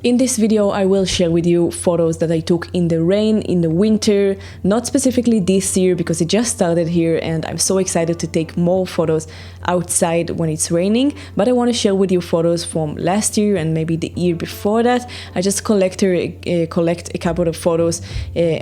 In this video, I will share with you photos that I took in the rain, in the winter, not specifically this year because it just started here and I'm so excited to take more photos outside when it's raining, but I want to share with you photos from last year and maybe the year before that. I just collect a couple of photos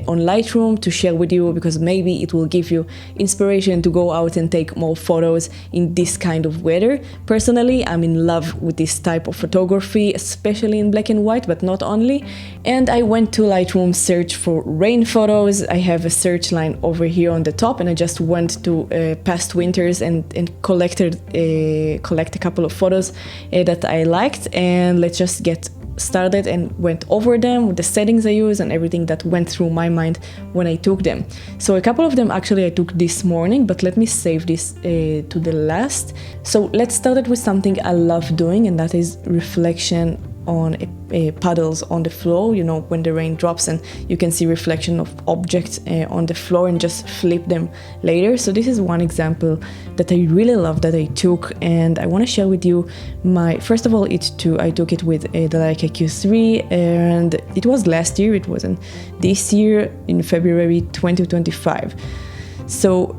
on Lightroom to share with you because maybe it will give you inspiration to go out and take more photos in this kind of weather. Personally, I'm in love with this type of photography, especially in black and white, but not only. And I went to Lightroom search for rain photos. I have a search line over here on the top, and I just went to past winters and collect a couple of photos that I liked. And let's just get started and went over them with the settings I use and everything that went through my mind when I took them. So a couple of them actually I took this morning, but let me save this to the last. So let's start it with something I love doing, and that is reflection on puddles on the floor, you know, when the rain drops and you can see reflection of objects on the floor and just flip them later. So this is one example that I really love that I took, and I want to share with you first of all I took it with the Leica Q3, and it was last year, it wasn't this year, in February 2025. So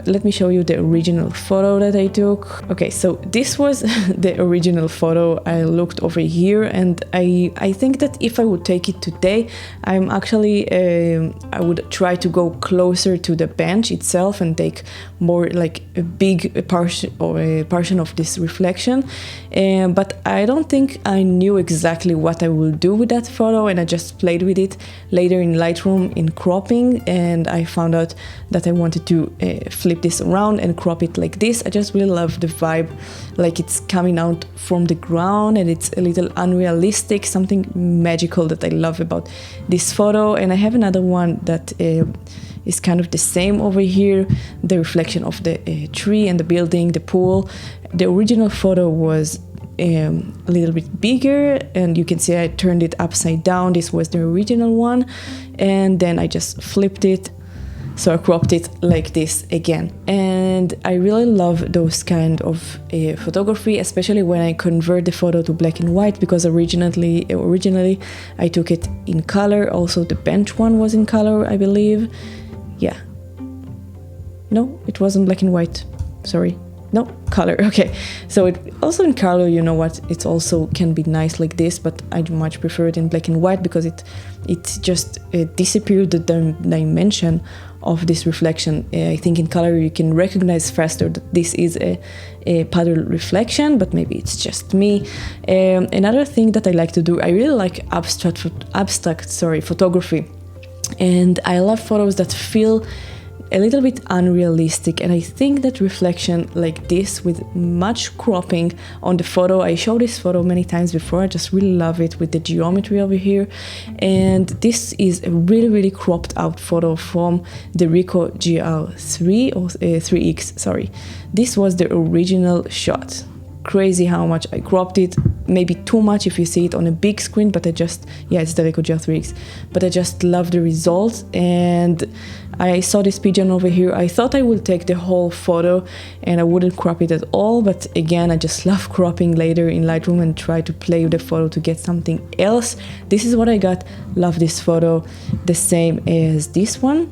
let me show you the original photo that I took. Okay, so this was the original photo. I looked over here, and I think that if I would take it today, I'm actually I would try to go closer to the bench itself and take more like a big portion of this reflection. But I don't think I knew exactly what I will do with that photo, and I just played with it later in Lightroom in cropping, and I found out that I wanted to flip this around and crop it like this. I just really love the vibe, like it's coming out from the ground and it's a little unrealistic, something magical that I love about this photo. And I have another one that is kind of the same over here, the reflection of the tree and the building, the pool. The original photo was a little bit bigger, and you can see I turned it upside down. This was the original one, and then I just flipped it. So I cropped it like this again. And I really love those kind of photography, especially when I convert the photo to black and white, because originally I took it in color. Also the bench one was in color, I believe. Yeah. No, it wasn't black and white. Sorry. No, color. Okay. So it also in color, you know what, it also can be nice like this, but I much prefer it in black and white because it just disappeared the dimension of this reflection. I think in color you can recognize faster that this is a puddle reflection, but maybe it's just me. Another thing that I like to do, I really like abstract photography, and I love photos that feel a little bit unrealistic, and I think that reflection like this with much cropping on the photo, I showed this photo many times before, I just really love it with the geometry over here. And this is a really cropped out photo from the Ricoh GR3 or 3X, sorry. This was the original shot. Crazy how much I cropped it, maybe too much if you see it on a big screen, but it's the Ricoh GR3X, but I just love the result. And I saw this pigeon over here. I thought I would take the whole photo and I wouldn't crop it at all, but again, I just love cropping later in Lightroom and try to play with the photo to get something else. This is what I got. Love this photo, the same as this one.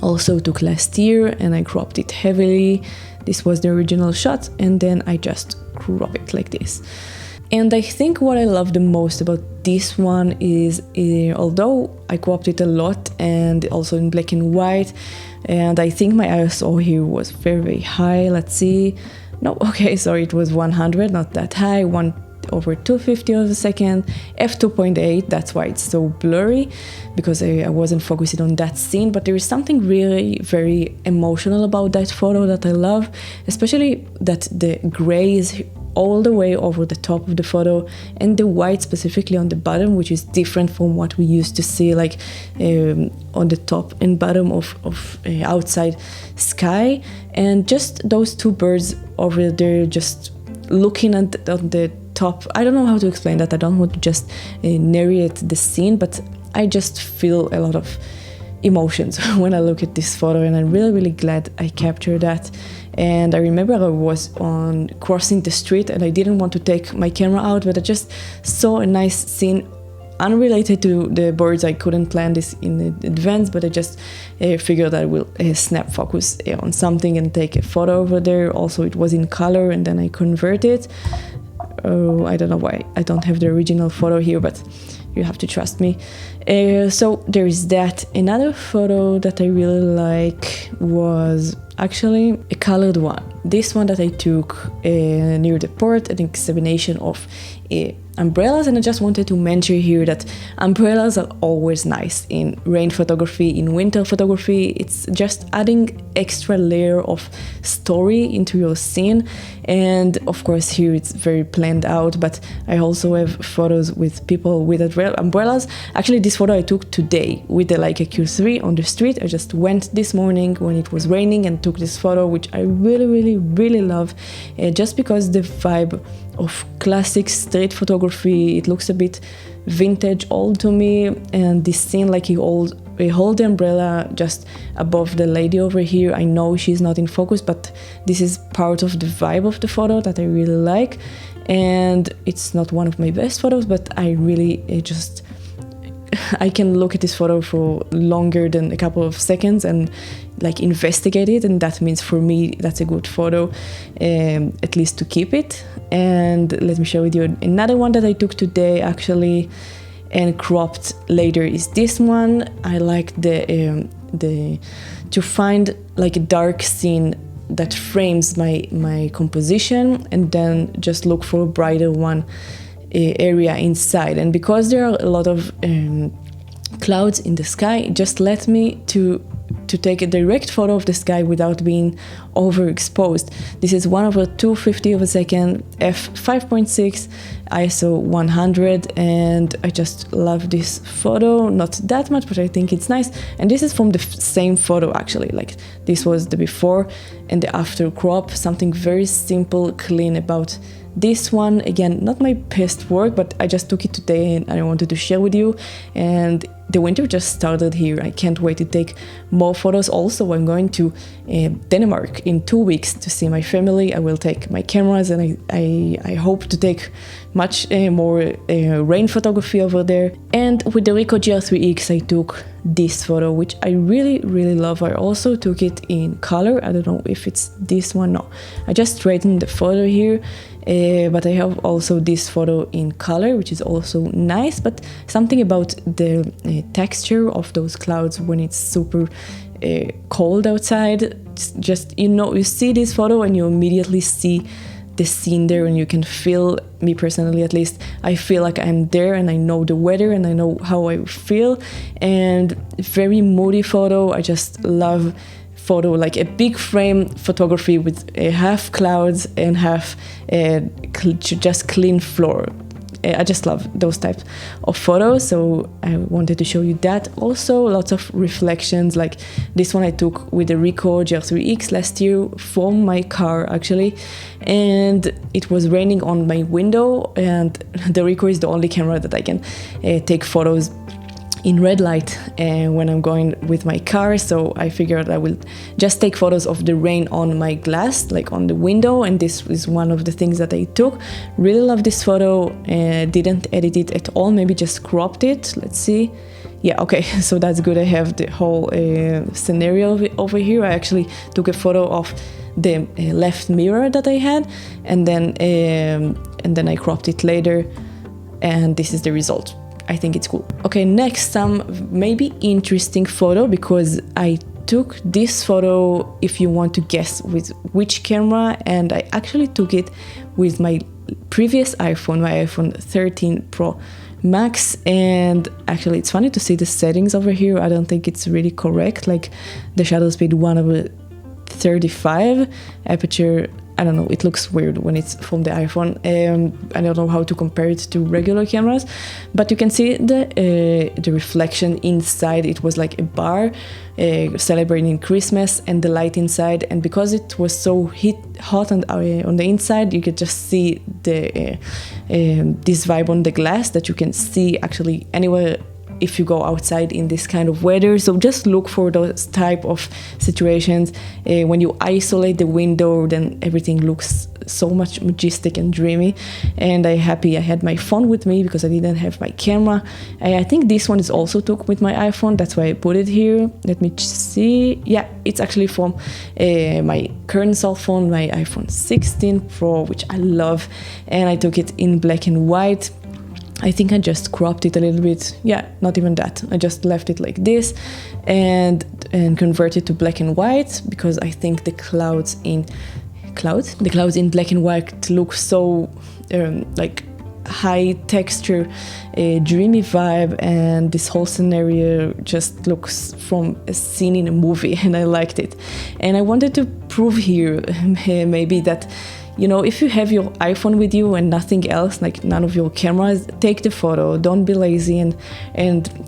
Also took last year and I cropped it heavily. This was the original shot, and then I just crop it like this. And I think what I love the most about this one is, although I cropped it a lot and also in black and white, and I think my ISO here was very high. Let's see. No, okay, sorry, it was 100, not that high, 1/250 of a second, f2.8, that's why it's so blurry, because I wasn't focusing on that scene. But there is something really very emotional about that photo that I love, especially that the gray is all the way over the top of the photo and the white specifically on the bottom, which is different from what we used to see like on the top and bottom of outside sky. And just those two birds over there just looking on the top. I don't know how to explain that. I don't want to just narrate the scene, but I just feel a lot of emotions when I look at this photo, and I'm really glad I captured that. And I remember I was on crossing the street and I didn't want to take my camera out, but I just saw a nice scene unrelated to the birds. I couldn't plan this in advance, but I just figured I will snap focus on something and take a photo over there. Also, it was in color, and then I convert it. Oh, I don't know why I don't have the original photo here, but you have to trust me. So there is that. Another photo that I really like was actually a colored one. This one that I took near the port, an examination of umbrellas, and I just wanted to mention here that umbrellas are always nice in rain photography, in winter photography. It's just adding extra layer of story into your scene. And of course here it's very planned out, but I also have photos with people with umbrellas. Actually, this photo I took today with the Leica Q3 on the street. I just went this morning when it was raining and took this photo, which I really love, just because the vibe of classic street photography, it looks a bit vintage, old to me. And this scene, like he hold the umbrella just above the lady over here. I know she's not in focus, but this is part of the vibe of the photo that I really like. And it's not one of my best photos, but I really I can look at this photo for longer than a couple of seconds and like investigate it, and that means for me that's a good photo, at least to keep it. And let me show you another one that I took today actually and cropped later is this one. I like to find like a dark scene that frames my composition, and then just look for a brighter one area inside. And because there are a lot of clouds in the sky, it just let me to take a direct photo of the sky without being overexposed. This is 1/250 of a second, f5.6, ISO 100, and I just love this photo. Not that much, but I think it's nice. And this is from the same photo actually. Like this was the before and the after crop. Something very simple, clean about this one. Again, not my best work, but I just took it today and I wanted to share with you. And the winter just started here. I can't wait to take more photos. Also, I'm going to Denmark in 2 weeks to see my family. I will take my cameras, and I hope to take much more rain photography over there. And with the Ricoh GR3X, I took this photo, which I really love. I also took it in color. I don't know if it's this one. No, I just straightened the photo here. But I have also this photo in color, which is also nice, but something about the texture of those clouds when it's super cold outside. Just, you see this photo and you immediately see the scene there, and you can feel, me personally at least, I feel like I'm there and I know the weather and I know how I feel. And very moody photo. I just love photo, like a big frame photography with half clouds and half just clean floor. I just love those types of photos, so I wanted to show you that. Also, lots of reflections, like this one I took with the Ricoh GR3X last year from my car actually, and it was raining on my window, and the Ricoh is the only camera that I can take photos in red light when I'm going with my car, so I figured I will just take photos of the rain on my glass, like on the window, and this is one of the things that I took. Really love this photo. Didn't edit it at all, maybe just cropped it. Let's see. Yeah, okay, so that's good. I have the whole scenario over here. I actually took a photo of the left mirror that I had, and then I cropped it later, and this is the result. I think it's cool. Okay, next, some maybe interesting photo, because I took this photo, if you want to guess with which camera, and I actually took it with my previous iPhone, my iPhone 13 Pro Max. And actually it's funny to see the settings over here. I don't think it's really correct, like the shutter speed 1/35, aperture, I don't know, it looks weird when it's from the iPhone. I don't know how to compare it to regular cameras, but you can see the reflection inside. It was like a bar celebrating Christmas, and the light inside. And because it was so hot on the inside, you could just see this vibe on the glass that you can see actually anywhere if you go outside in this kind of weather. So just look for those type of situations. When you isolate the window, then everything looks so much majestic and dreamy. And I'm happy I had my phone with me because I didn't have my camera. I think this one is also took with my iPhone, that's why I put it here. Let me see. Yeah, it's actually from my current cell phone, my iPhone 16 Pro, which I love, and I took it in black and white. I think I just cropped it a little bit. Yeah, not even that. I just left it like this and converted to black and white because I think the clouds in black and white look so like high texture, a dreamy vibe, and this whole scenario just looks from a scene in a movie, and I liked it. And I wanted to prove here maybe that, you know, if you have your iPhone with you and nothing else, like none of your cameras, take the photo. Don't be lazy and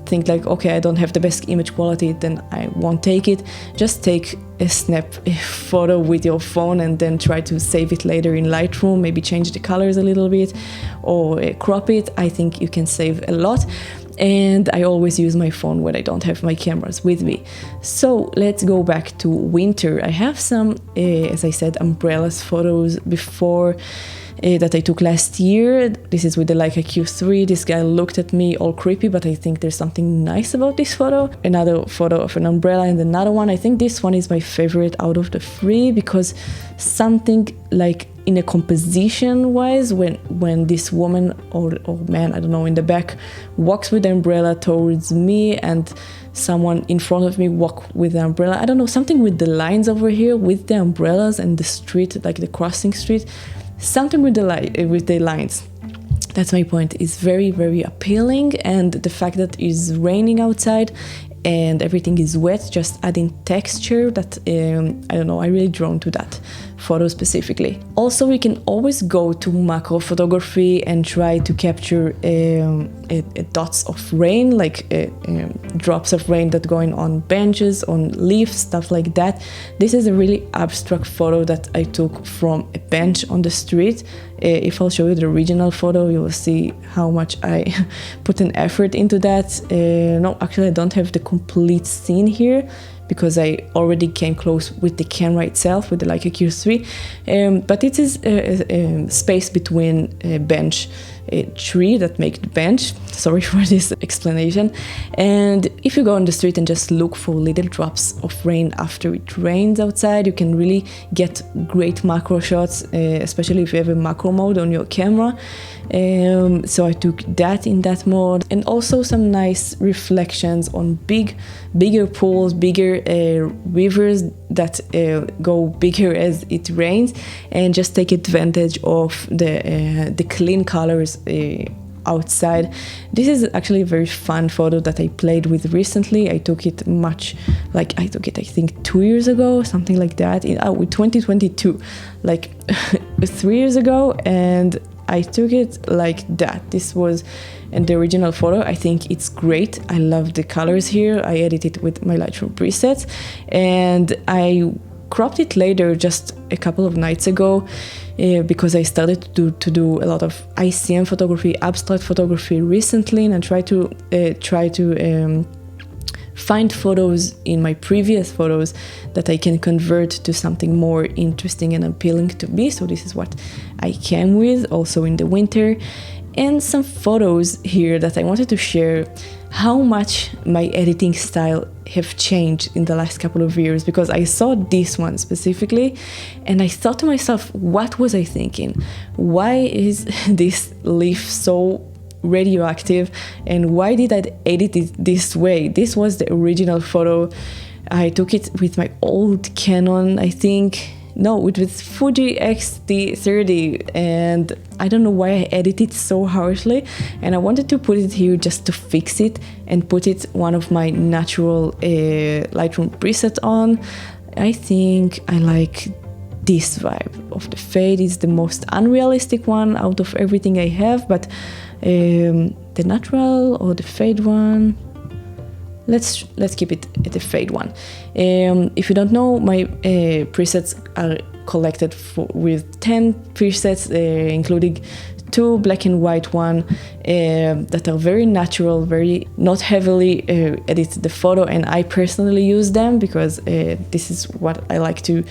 think like, okay, I don't have the best image quality, then I won't take it. Just take a photo with your phone and then try to save it later in Lightroom, maybe change the colors a little bit or crop it. I think you can save a lot. And I always use my phone when I don't have my cameras with me. So let's go back to winter. I have some, as I said, umbrellas photos before that I took last year. This is with the Leica Q3. This guy looked at me all creepy, but I think there's something nice about this photo. Another photo of an umbrella and another one. I think this one is my favorite out of the three because something like in a composition wise, when this woman or man, I don't know, in the back walks with the umbrella towards me and someone in front of me walk with the umbrella. I don't know, something with the lines over here with the umbrellas and the street, like the crossing street, something with the lines. That's my point. It's very, very appealing, and the fact that it's raining outside and everything is wet, just adding texture, that I don't know, I'm really drawn to that photo specifically. Also, we can always go to macro photography and try to capture dots of rain, like drops of rain that going on benches, on leaves, stuff like that. This is a really abstract photo that I took from a bench on the street. If I'll show you the original photo, you will see how much I put an effort into that. No, actually I don't have the complete scene here because I already came close with the camera itself, with the Leica Q3. But it is a space between a bench, a tree that make the bench. Sorry for this explanation. And if you go on the street and just look for little drops of rain after it rains outside, you can really get great macro shots, especially if you have a macro mode on your camera. So I took that in that mode, and also some nice reflections on bigger pools, bigger rivers that go bigger as it rains, and just take advantage of the clean colors outside. This is actually a very fun photo that I played with recently. I took it I think 2 years ago, something like that, with 2022, like 3 years ago, and I took it like that. This was the original photo. I think it's great. I love the colors here. I edited with my Lightroom presets, and I cropped it later, just a couple of nights ago, because I started to do a lot of ICM photography, abstract photography recently, and I try to find photos in my previous photos that I can convert to something more interesting and appealing to me. So this is what I came with, also in the winter. And some photos here that I wanted to share how much my editing style have changed in the last couple of years, because I saw this one specifically and I thought to myself, what was I thinking? Why is this leaf so radioactive, and why did I edit it this way? This was the original photo. I took it with my old Canon, I think. No, with Fuji X-T30, and I don't know why I edited so harshly, and I wanted to put it here just to fix it and put it one of my natural Lightroom preset on. I think I like this vibe of the fade. Is the most unrealistic one out of everything I have, but the natural or the fade one, let's keep it at the fade one. If you don't know, my presets are collected with 10 presets, including two black and white one that are very natural, very not heavily edit the photo, and I personally use them because this is what I like to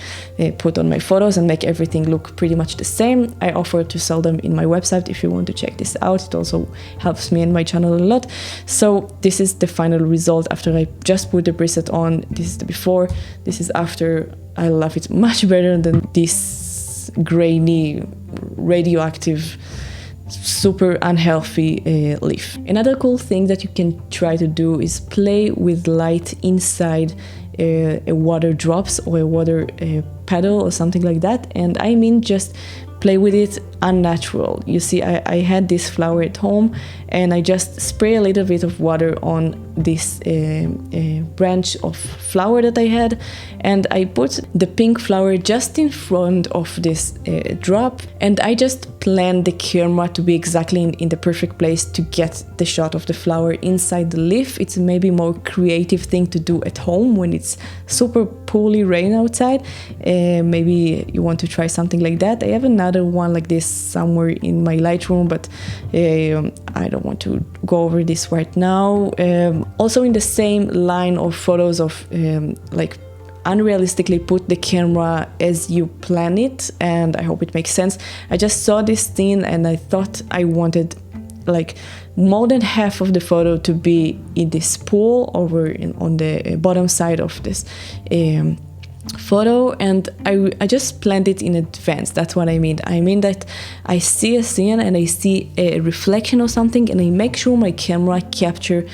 put on my photos and make everything look pretty much the same. I offer to sell them in my website if you want to check this out. It also helps me and my channel a lot. So this is the final result after I just put the preset on. This is the before, this is after. I love it much better than this grainy, radioactive, super unhealthy leaf. Another cool thing that you can try to do is play with light inside a water drops or a water paddle or something like that. And I mean just play with it unnatural. You see, I had this flower at home and I just spray a little bit of water on this branch of flower that I had, and I put the pink flower just in front of this drop, and I just planned the camera to be exactly in the perfect place to get the shot of the flower inside the leaf. It's maybe more creative thing to do at home when it's super poorly rain outside. Maybe you want to try something like that. I have another one like this somewhere in my Lightroom, but I don't want to go over this right now. Also in the same line of photos of like unrealistically put the camera as you plan it, and I hope it makes sense. I just saw this thing and I thought I wanted like more than half of the photo to be in this pool over on the bottom side of this photo, and I just planned it in advance. That's what I mean. I mean that I see a scene and I see a reflection or something, and I make sure my camera capture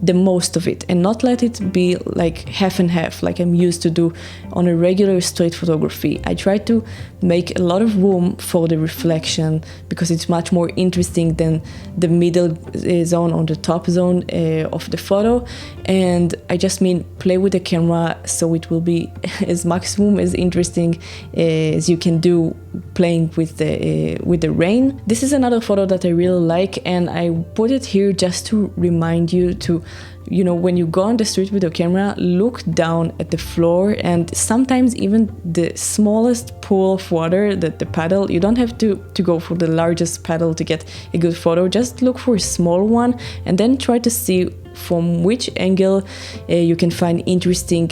the most of it and not let it be like half and half like I'm used to do on a regular street photography. I try to make a lot of room for the reflection because it's much more interesting than the middle zone or the top zone of the photo, and I just mean play with the camera so it will be as maximum as interesting as you can do playing with the rain. This is another photo that I really like, and I put it here just to remind you to, you know, when you go on the street with your camera, look down at the floor, and sometimes even the smallest pool of water, the paddle, you don't have to go for the largest paddle to get a good photo. Just look for a small one and then try to see from which angle you can find interesting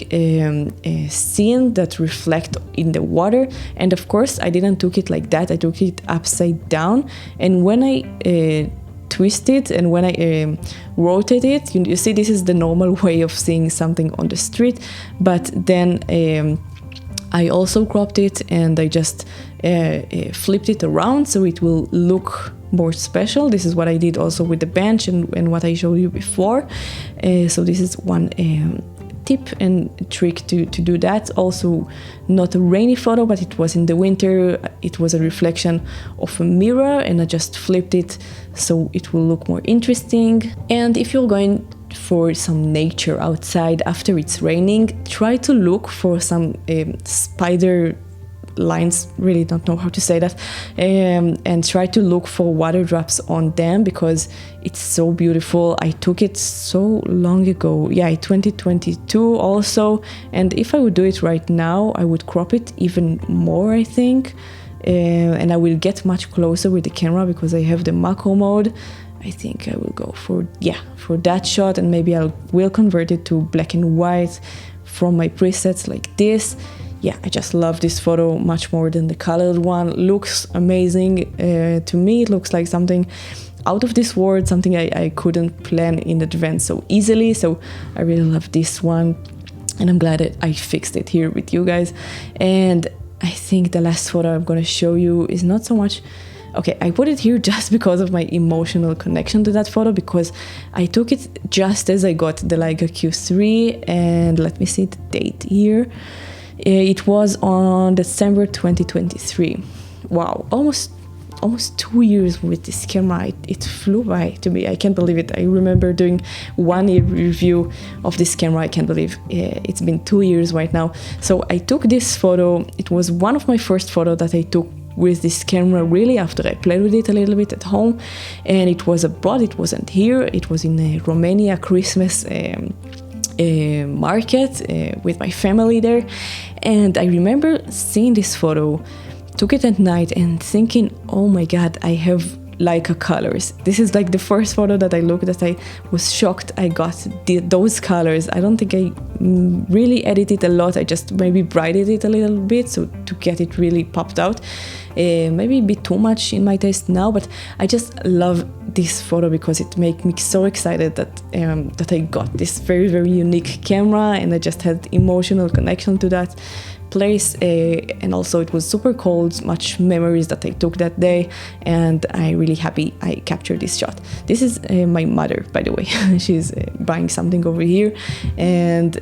scene that reflect in the water. And of course I didn't took it like that, I took it upside down, and when I twist it and when I rotate it, you see this is the normal way of seeing something on the street, but then I also cropped it and I just flipped it around so it will look more special. This is what I did also with the bench and what I showed you before. So this is one tip and trick to do that. Also not a rainy photo, but it was in the winter. It was a reflection of a mirror and I just flipped it so it will look more interesting. And if you're going for some nature outside after it's raining, try to look for some spider lines, really don't know how to say that, and try to look for water drops on them because it's so beautiful. I took it so long ago, yeah, 2022 also, and if I would do it right now I would crop it even more, I think, and I will get much closer with the camera because I have the macro mode. I think I will go for that shot, and maybe I will convert it to black and white from my presets like this. Yeah, I just love this photo much more than the colored one. Looks amazing. To me, it looks like something out of this world, something I couldn't plan in advance so easily. So I really love this one, and I'm glad that I fixed it here with you guys. And I think the last photo I'm gonna show you is not so much... Okay, I put it here just because of my emotional connection to that photo, because I took it just as I got the Leica Q3, and let me see the date here. It was on December 2023. Wow, almost 2 years with this camera. It flew by to me. I can't believe it. I remember doing 1 year review of this camera. I can't believe it's been 2 years right now. So I took this photo. It was one of my first photos that I took with this camera, really, after I played with it a little bit at home. And it was abroad, it wasn't here. It was in Romania Christmas market with my family there. And I remember seeing this photo, took it at night and thinking, oh my god, I have Leica colors. This is like the first photo that I looked at. I was shocked I got those colors. I don't think I really edited a lot. I just maybe brightened it a little bit so to get it really popped out. Maybe a bit too much in my taste now, but I just love this photo because it made me so excited that that I got this very, very unique camera, and I just had emotional connection to that place, and also it was super cold, much memories that I took that day, and I'm really happy I captured this shot. This is my mother, by the way. She's buying something over here, and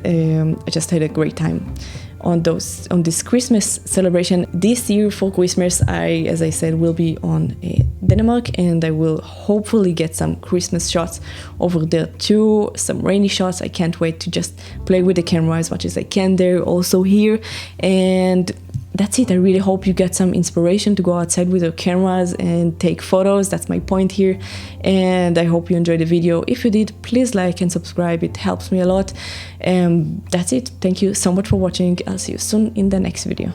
I just had a great time on this Christmas celebration. This year for Christmas, as I said, will be on Denmark, and I will hopefully get some Christmas shots over there too, some rainy shots. I can't wait to just play with the camera as much as I can there, also here. And that's it. I really hope you get some inspiration to go outside with your cameras and take photos. That's my point here. And I hope you enjoyed the video. If you did, please like and subscribe. It helps me a lot. That's it. Thank you so much for watching. I'll see you soon in the next video.